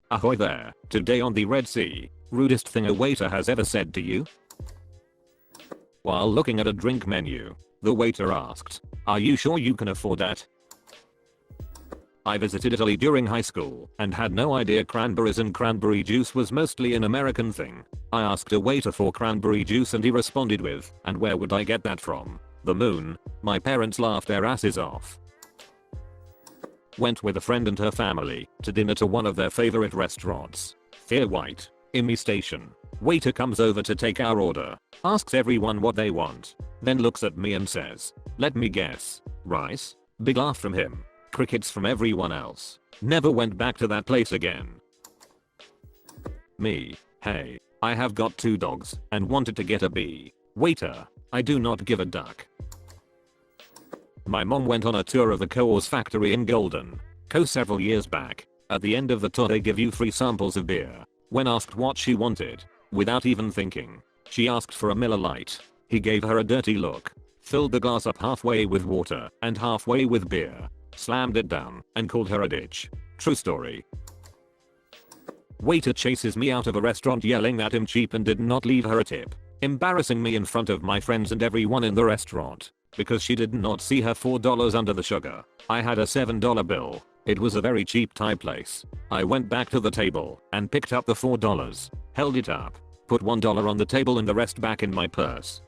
Ahoy there, today on the Red Sea, rudest thing a waiter has ever said to you? While looking at a drink menu, the waiter asked, "Are you sure you can afford that?" I visited Italy during high school and had no idea cranberries and cranberry juice was mostly an American thing. I asked a waiter for cranberry juice and he responded with, "And where would I get that from? The moon?" My parents laughed their asses off. Went with a friend and her family to dinner to one of their favorite restaurants. Fair white. IMI station. Waiter comes over to take our order. Asks everyone what they want. Then looks at me and says, "Let me guess. Rice?" Big laugh from him. Crickets from everyone else. Never went back to that place again. Me. Hey, I have got 2 dogs and wanted to get a bee. Waiter, I do not give a duck. My mom went on a tour of the Coors factory in Golden, Co several years back. At the end of the tour they give you free samples of beer. When asked what she wanted, without even thinking, she asked for a Miller Lite. He gave her a dirty look, filled the glass up halfway with water and halfway with beer, slammed it down, and called her a bitch. True story. Waiter chases me out of a restaurant yelling at him cheap and did not leave her a tip, embarrassing me in front of my friends and everyone in the restaurant. Because she did not see her $4 under the sugar. I had a $7 bill. It was a very cheap Thai place. I went back to the table and picked up the $4, held it up, put $1 on the table and the rest back in my purse.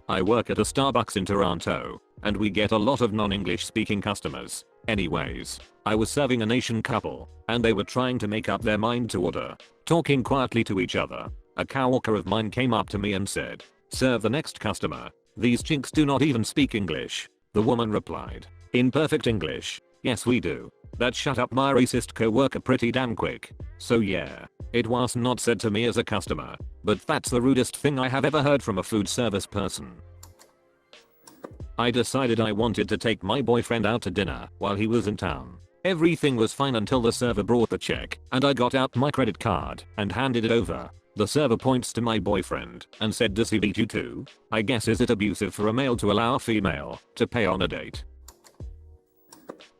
I work at a Starbucks in Toronto, and we get a lot of non-English speaking customers. Anyways, I was serving an Asian couple, and they were trying to make up their mind to order, talking quietly to each other. A coworker of mine came up to me and said, "Serve the next customer. These chinks do not even speak English." The woman replied, in perfect English, "Yes we do. That shut up my racist coworker pretty damn quick." So yeah, it was not said to me as a customer, but that's the rudest thing I have ever heard from a food service person. I decided I wanted to take my boyfriend out to dinner while he was in town. Everything was fine until the server brought the check and I got out my credit card and handed it over. The server points to my boyfriend and said, "Does he beat you too? I guess is it abusive for a male to allow a female to pay on a date?"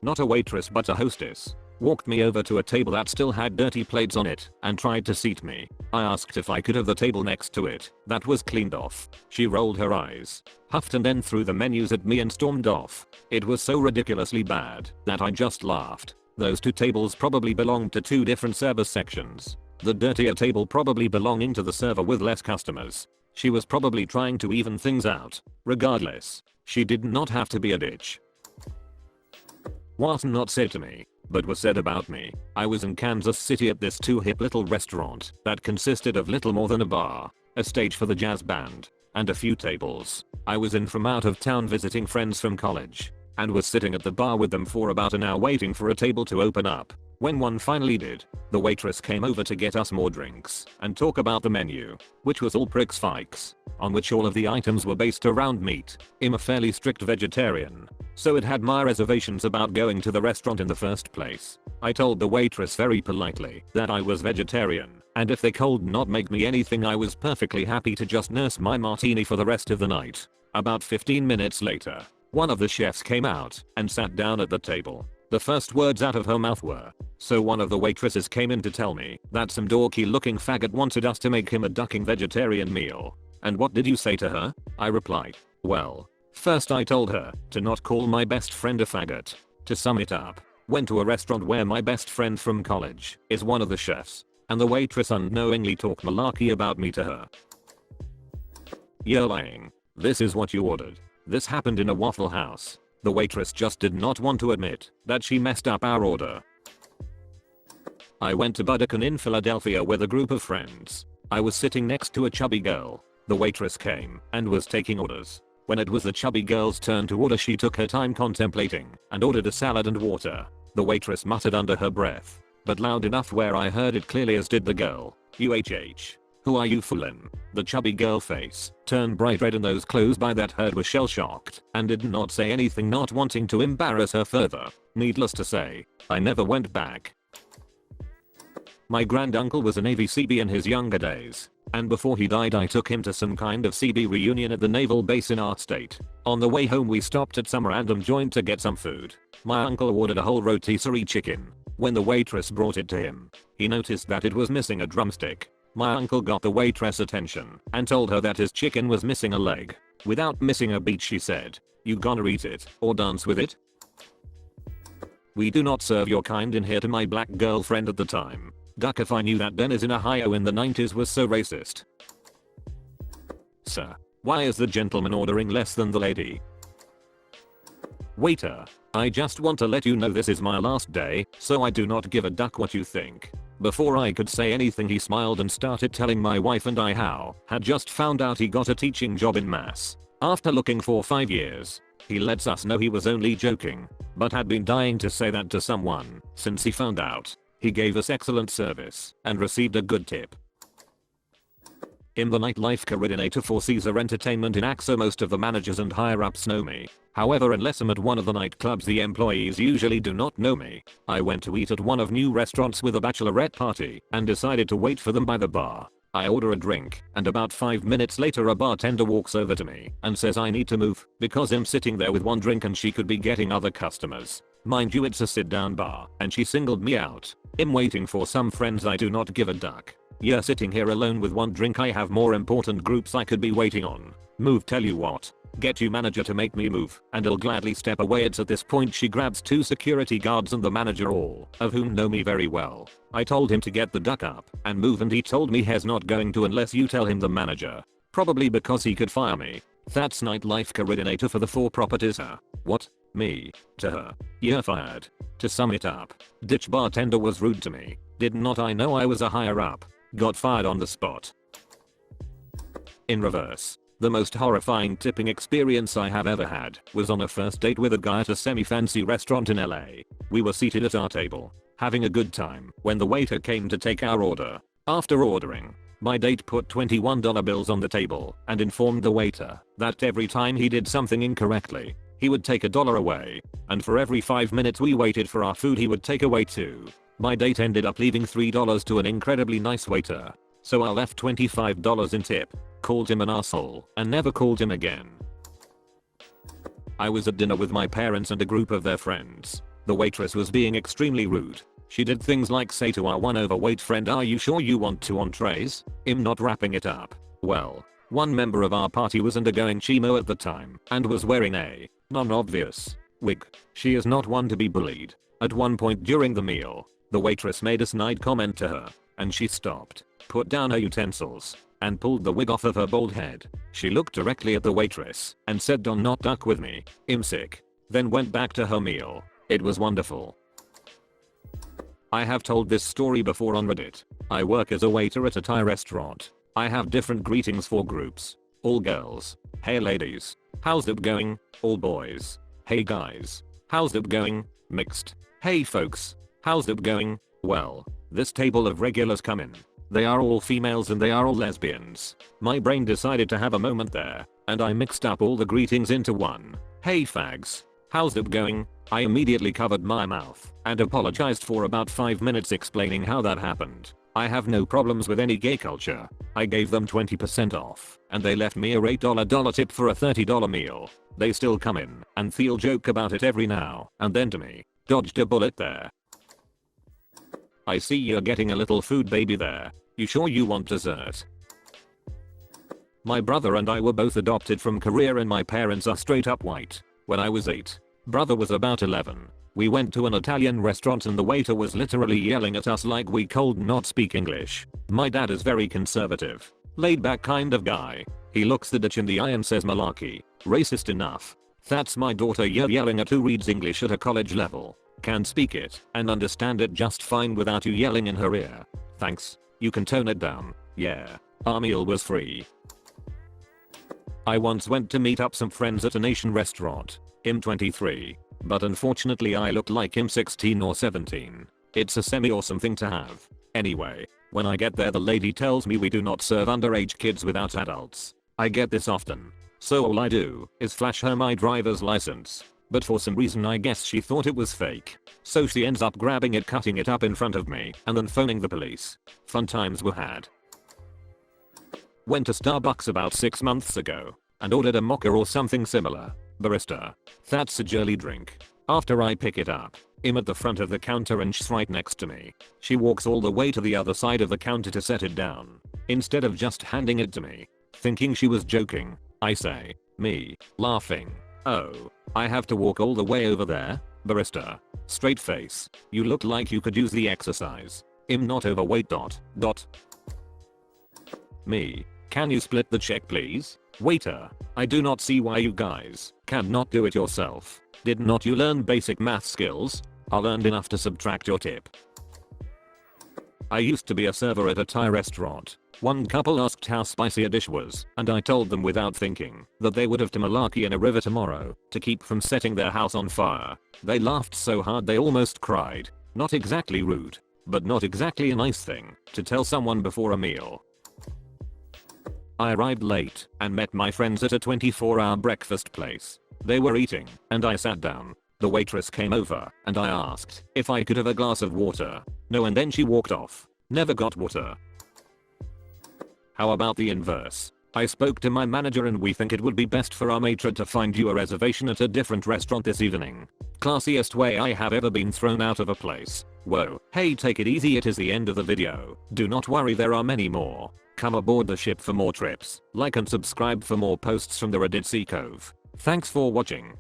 Not a waitress but a hostess walked me over to a table that still had dirty plates on it and tried to seat me. I asked if I could have the table next to it that was cleaned off. She rolled her eyes, huffed and then threw the menus at me and stormed off. It was so ridiculously bad that I just laughed. Those 2 tables probably belonged to 2 different service sections. The dirtier table probably belonging to the server with less customers. She was probably trying to even things out. Regardless, she did not have to be a bitch. Was not said to me, but was said about me. I was in Kansas City at this too hip little restaurant that consisted of little more than a bar, a stage for the jazz band, and a few tables. I was in from out of town visiting friends from college, and was sitting at the bar with them for about an hour waiting for a table to open up. When one finally did, the waitress came over to get us more drinks and talk about the menu, which was all pricks fikes, on which all of the items were based around meat. I'm a fairly strict vegetarian, so it had my reservations about going to the restaurant in the first place. I told the waitress very politely that I was vegetarian, and if they could not make me anything I was perfectly happy to just nurse my martini for the rest of the night. About 15 minutes later, one of the chefs came out and sat down at the table. The first words out of her mouth were, "So one of the waitresses came in to tell me that some dorky looking faggot wanted us to make him a ducking vegetarian meal. And what did you say to her?" I replied, "Well, first I told her to not call my best friend a faggot. To sum it up, went to a restaurant where my best friend from college is one of the chefs, and the waitress unknowingly talked malarkey about me to her. You're lying. This is what you ordered. This happened in a Waffle House." The waitress just did not want to admit that she messed up our order. I went to Budokan in Philadelphia with a group of friends. I was sitting next to a chubby girl. The waitress came and was taking orders. When it was the chubby girl's turn to order, she took her time contemplating and ordered a salad and water. The waitress muttered under her breath, but loud enough where I heard it clearly, as did the girl, "UHH. Who are you foolin'?" The chubby girl face turned bright red and those close by that heard were shell shocked and did not say anything, not wanting to embarrass her further. Needless to say, I never went back. My granduncle was a Navy CB in his younger days, and before he died I took him to some kind of CB reunion at the naval base in our state. On the way home we stopped at some random joint to get some food. My uncle ordered a whole rotisserie chicken, When the waitress brought it to him, he noticed that it was missing a drumstick. My uncle got the waitress attention and told her that his chicken was missing a leg. Without missing a beat she said, "You gonna eat it or dance with it?" "We do not serve your kind in here," to my black girlfriend at the time. Duck, if I knew that Dennis in Ohio in the 90s was so racist. "Sir, why is the gentleman ordering less than the lady?" "Waiter, I just want to let you know this is my last day, so I do not give a duck what you think." Before I could say anything he smiled and started telling my wife and I how had just found out he got a teaching job in Mass. After looking for 5 years, he lets us know he was only joking, but had been dying to say that to someone since he found out. He gave us excellent service and received a good tip. I'm the nightlife coordinator for Caesar Entertainment in AXO. Most of the managers and higher ups know me. However, unless I'm at one of the nightclubs, the employees usually do not know me. I went to eat at one of new restaurants with a bachelorette party and decided to wait for them by the bar. I order a drink, and about 5 minutes later a bartender walks over to me and says I need to move because I'm sitting there with one drink and she could be getting other customers. Mind you, it's a sit down bar and she singled me out. I'm waiting for some friends, I do not give a duck. You're sitting here alone with one drink, I have more important groups I could be waiting on. Move, tell you what. Get you manager to make me move and I'll gladly step away. It's at this point she grabs 2 security guards and the manager, all of whom know me very well. I told him to get the duck up and move and he told me he's not going to unless you tell him, the manager. Probably because he could fire me. That's nightlife coordinator for the 4 properties. What? Me? To her. You're fired. To sum it up, ditch bartender was rude to me. Did not I know I was a higher up? Got fired on the spot. In reverse, the most horrifying tipping experience I have ever had was on a first date with a guy at a semi-fancy restaurant in LA. We were seated at our table, having a good time, when the waiter came to take our order. After ordering, my date put $21 bills on the table and informed the waiter that every time he did something incorrectly, he would take $1 away, and for every 5 minutes we waited for our food he would take away 2. My date ended up leaving $3 to an incredibly nice waiter, so I left $25 in tip, called him an asshole, and never called him again. I was at dinner with my parents and a group of their friends. The waitress was being extremely rude. She did things like say to our one overweight friend, "Are you sure you want 2 entrees?" I'm not wrapping it up. Well, one member of our party was undergoing chemo at the time and was wearing a non-obvious wig. She is not one to be bullied. At one point during the meal, the waitress made a snide comment to her, and she stopped, put down her utensils, and pulled the wig off of her bald head. She looked directly at the waitress and said, "Do not duck with me, I'm sick," then went back to her meal. It was wonderful. I have told this story before on Reddit. I work as a waiter at a Thai restaurant. I have different greetings for groups. All girls. "Hey ladies. How's it going?" All boys. "Hey guys. How's it going?" Mixed. "Hey folks. How's it going?" Well, this table of regulars come in. They are all females and they are all lesbians. My brain decided to have a moment there, and I mixed up all the greetings into one. "Hey fags. How's it going?" I immediately covered my mouth and apologized for about 5 minutes explaining how that happened. I have no problems with any gay culture. I gave them 20% off, and they left me a $8 tip for a $30 meal. They still come in and feel joke about it every now and then to me. Dodged a bullet there. "I see you're getting a little food baby there. You sure you want dessert?" My brother and I were both adopted from Korea and my parents are straight up white. When I was 8, brother was about 11. We went to an Italian restaurant and the waiter was literally yelling at us like we could not speak English. My dad is very conservative, laid back kind of guy. He looks the ditch in the eye and says, "Malarkey, racist enough. That's my daughter you're yelling at who reads English at a college level. Can speak it and understand it just fine without you yelling in her ear. Thanks, you can tone it down. Yeah, our meal was free." I once went to meet up some friends at an Asian restaurant. I'm 23, but unfortunately I looked like I'm 16 or 17. It's a semi-awesome thing to have. Anyway, when I get there the lady tells me we do not serve underage kids without adults. I get this often, so all I do is flash her my driver's license. But for some reason I guess she thought it was fake. So she ends up grabbing it, cutting it up in front of me, and then phoning the police. Fun times were had. Went to Starbucks about 6 months ago and ordered a mocha or something similar. Barista. That's a girly drink. After I pick it up, I'm at the front of the counter and she's right next to me. She walks all the way to the other side of the counter to set it down. Instead of just handing it to me. Thinking she was joking, I say, me, laughing, "Oh, I have to walk all the way over there? Barista." Straight face, "You look like you could use the exercise. I'm not overweight. Me, "Can you split the check please?" Waiter, "I do not see why you guys cannot do it yourself. Did not you learn basic math skills? I learned enough to subtract your tip." I used to be a server at a Thai restaurant. One couple asked how spicy a dish was, and I told them without thinking that they would have to malarkey in a river tomorrow to keep from setting their house on fire. They laughed so hard they almost cried. Not exactly rude, but not exactly a nice thing to tell someone before a meal. I arrived late and met my friends at a 24-hour breakfast place. They were eating, and I sat down. The waitress came over, and I asked if I could have a glass of water. No, and then she walked off. Never got water. How about the inverse? I spoke to my manager and we think it would be best for our matron to find you a reservation at a different restaurant this evening. Classiest way I have ever been thrown out of a place. Whoa, hey, take it easy, it is the end of the video. Do not worry, there are many more. Come aboard the ship for more trips. Like and subscribe for more posts from the Rudest Cove. Thanks for watching.